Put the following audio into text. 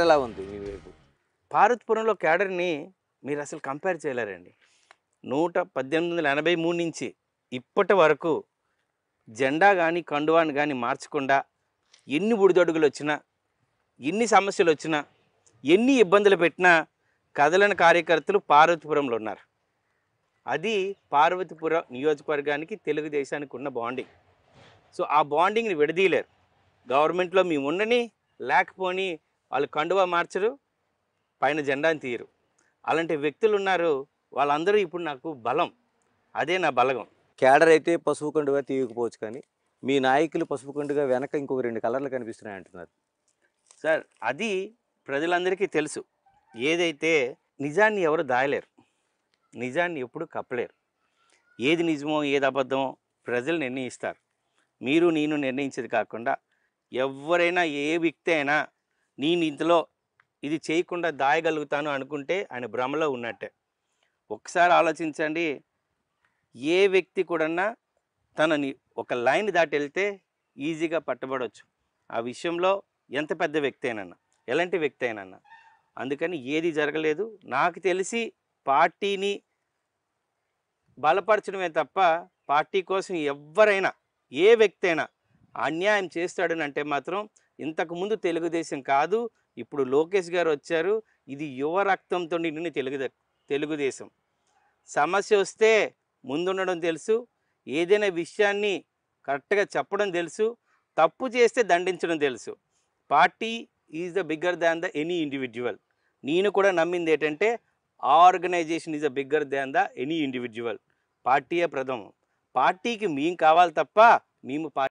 ఎలా ఉంది మీ వైపు? పార్వతీపురంలో క్యాడర్ని మీరు అసలు కంపేర్ చేయలేరండి. 1883 నుంచి ఇప్పటి వరకు జెండా కానీ కండువాని కానీ మార్చకుండా ఎన్ని ఒడిదొడుగులు వచ్చినా, ఎన్ని సమస్యలు వచ్చినా, ఎన్ని ఇబ్బందులు పెట్టినా కదలని కార్యకర్తలు పార్వతీపురంలో ఉన్నారు. అది పార్వతీపురం నియోజకవర్గానికి తెలుగుదేశానికి ఉన్న బాండింగ్. సో ఆ బాండింగ్ని విడదీయలేరు. గవర్నమెంట్లో మేము ఉండని లేకపోని వాళ్ళు కండువా మార్చరు, పైన జెండాని తీయరు. అలాంటి వ్యక్తులు ఉన్నారు. వాళ్ళందరూ ఇప్పుడు నాకు బలం. అదే నా బలగం. క్యాడర్ అయితే పసుపు కండుగా తీయకపోవచ్చు కానీ మీ నాయకులు పసుపు కండుగా వెనక ఇంకొక 2 కలర్లు కనిపిస్తున్నాయి అంటున్నారు. సార్ అది ప్రజలందరికీ తెలుసు. ఏదైతే నిజాన్ని ఎవరు దాయలేరు, నిజాన్ని ఎప్పుడు కప్పలేరు. ఏది నిజమో ఏది అబద్ధమో ప్రజలు నిర్ణయిస్తారు. మీరు నేను నిర్ణయించేది కాకుండా ఎవరైనా ఏ వ్యక్తి అయినా నేను ఇంతలో ఇది చేయకుండా దాయగలుగుతాను అనుకుంటే ఆయన భ్రమలో ఉన్నట్టే. ఒకసారి ఆలోచించండి, ఏ వ్యక్తి కూడా తనని ఒక లైన్ దాటి వెళ్తే ఈజీగా పట్టబడవచ్చు. ఆ విషయంలో ఎంత పెద్ద వ్యక్తి అయినా, ఎలాంటి వ్యక్తి అయినా. అందుకని ఏది జరగలేదు. నాకు తెలిసి పార్టీని బలపరచడమే తప్ప పార్టీ కోసం ఎవరైనా ఏ వ్యక్తి అయినా అన్యాయం చేస్తాడని అంటే మాత్రం ఇంతకుముందు తెలుగుదేశం కాదు, ఇప్పుడు లోకేష్ గారు వచ్చారు. ఇది యువ రక్తంతో నిండిన తెలుగుదేశం. సమస్య వస్తే ముందుండడం తెలుసు, ఏదైనా విషయాన్ని కరెక్ట్గా చెప్పడం తెలుసు, తప్పు చేస్తే దండించడం తెలుసు. Party is the bigger than the any individual. నేను కూడా నమ్మింది ఏంటంటే organization is the bigger than the any individual. పార్టీయే ప్రథమం. పార్టీకి మేము కావాలి తప్ప మేము